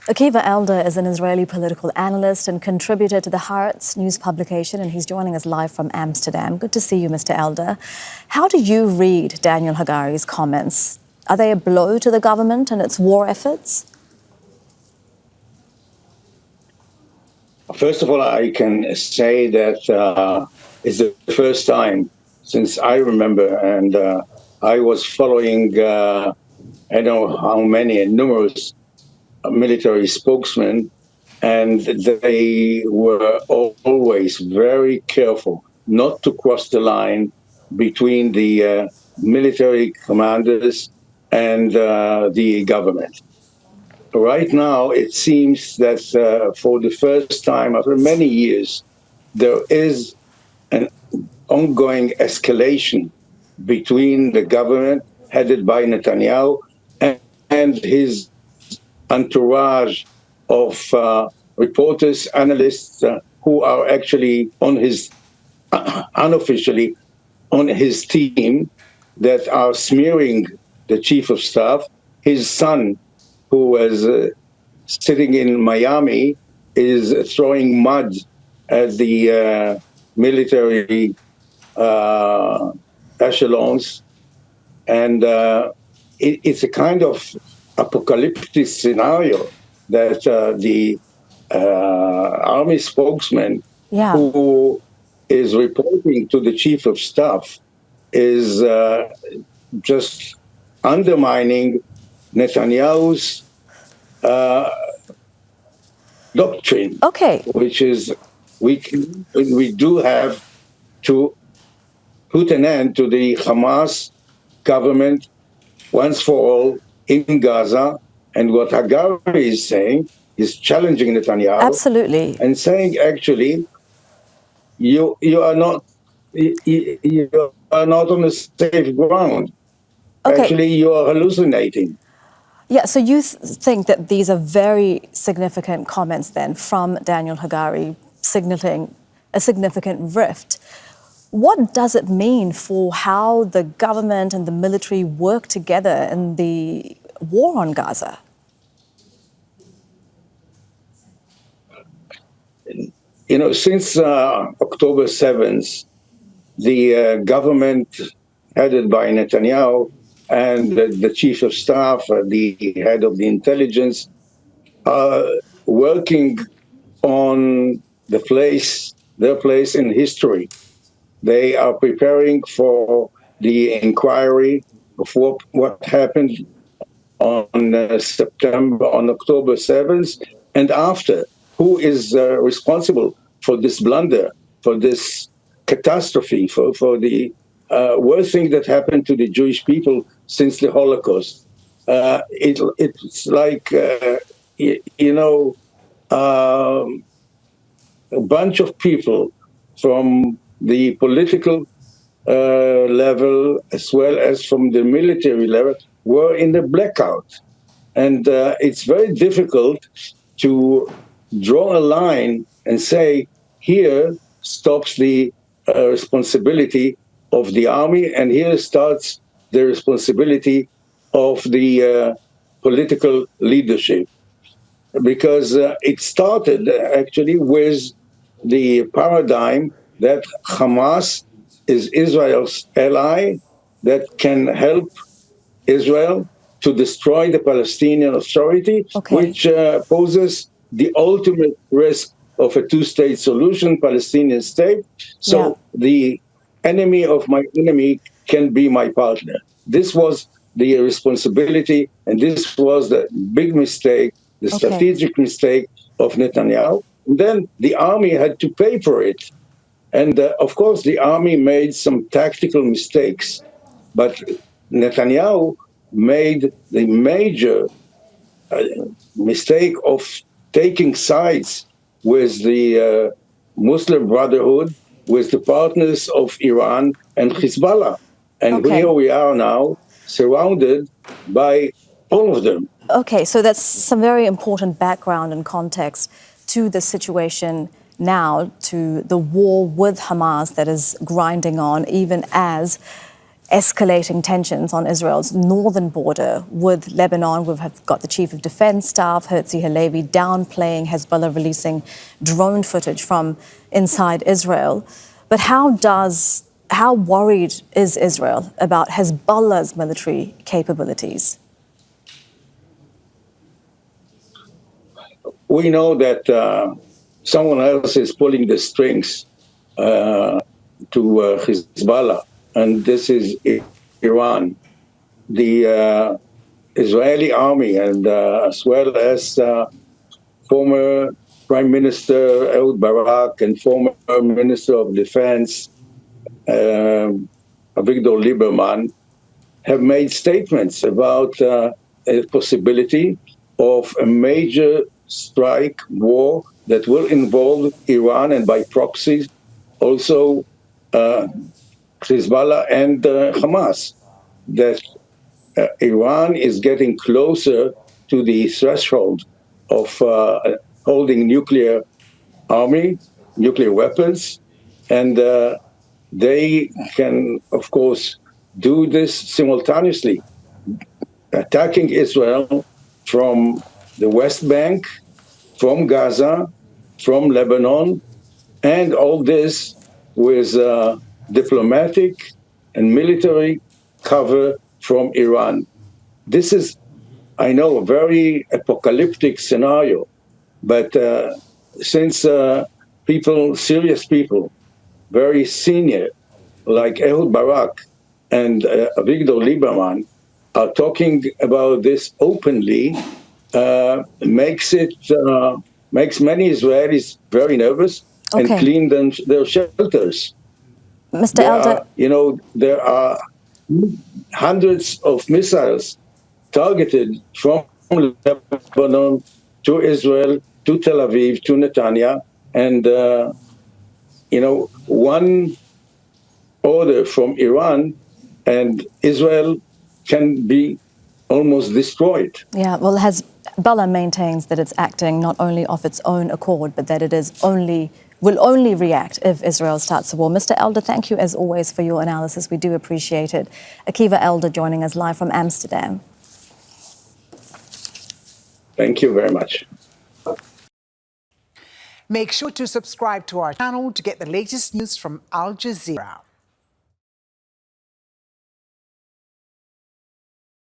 Akiva Eldar is an Israeli political analyst and contributor to the Haaretz news publication, and he's joining us live from Amsterdam. Good to see you, Mr. Eldar. How do you read Daniel Hagari's comments? Are they a blow to the government and its war efforts? First of all, I can say that it's the first time since I remember, and I was following, I don't know how many, numerous military spokesmen, and they were always very careful not to cross the line between the military commanders and the government. Right now, it seems that for the first time after many years, there is an ongoing escalation between the government headed by Netanyahu and his entourage of reporters, analysts who are actually on his, unofficially, on his team that are smearing the chief of staff. His son, who was sitting in Miami, is throwing mud at the military echelons. And it's a kind of apocalyptic scenario that the army spokesman who is reporting to the chief of staff is just undermining Netanyahu's doctrine, which is we do have to put an end to the Hamas government once for all in Gaza. And what Hagari is saying is challenging Netanyahu. Absolutely. And saying, actually, you are not on a safe ground. Actually, you are hallucinating. Yeah, so you think that these are very significant comments then from Daniel Hagari, signaling a significant rift. What does it mean for how the government and the military work together in the war on Gaza? You know, since October 7th, the government headed by Netanyahu and the chief of staff, the head of the intelligence, are working on their place in history. They are preparing for the inquiry of what happened on October 7th, and after, who is responsible for this blunder, for this catastrophe, for the worst thing that happened to the Jewish people since the Holocaust. It's like, a bunch of people from the political level as well as from the military level were in the blackout. And it's very difficult to draw a line and say, here stops the responsibility of the army, and here starts the responsibility of the political leadership. Because it started actually with the paradigm that Hamas is Israel's ally that can help Israel to destroy the Palestinian Authority, which poses the ultimate risk of a two-state solution, Palestinian state. So the enemy of my enemy can be my partner. This was the responsibility, and this was the big mistake, the strategic mistake of Netanyahu. And then the army had to pay for it. And of course, the army made some tactical mistakes, but Netanyahu made the major mistake of taking sides with the Muslim Brotherhood, with the partners of Iran and Hezbollah. And here we are now, surrounded by all of them. Okay, so that's some very important background and context to the situation now, to the war with Hamas that is grinding on, even as escalating tensions on Israel's northern border with Lebanon. We've got the Chief of Defense Staff, Herzi Halevi, downplaying Hezbollah releasing drone footage from inside Israel. But how worried is Israel about Hezbollah's military capabilities? We know that someone else is pulling the strings to Hezbollah, and this is Iran. The Israeli army, and as well as former Prime Minister Ehud Barak and former Minister of Defense Avigdor Lieberman, have made statements about a possibility of a major strike war that will involve Iran and by proxy also Hezbollah and Hamas. That Iran is getting closer to the threshold of holding nuclear army, nuclear weapons, and they can, of course, do this simultaneously, attacking Israel from the West Bank, from Gaza, from Lebanon, and all this with diplomatic and military cover from Iran. This is, I know, a very apocalyptic scenario, but since serious people, very senior, like Ehud Barak and Avigdor Lieberman, are talking about this openly, makes many Israelis very nervous and clean their shelters. Mr. Eldar, there are hundreds of missiles targeted from Lebanon to Israel, to Tel Aviv, to Netanya, and one order from Iran and Israel can be almost destroyed. Yeah, well, Hezbollah maintains that it's acting not only of its own accord, but that it will only react if Israel starts a war. Mr. Eldar, thank you as always for your analysis. We do appreciate it. Akiva Eldar joining us live from Amsterdam. Thank you very much. Make sure to subscribe to our channel to get the latest news from Al Jazeera.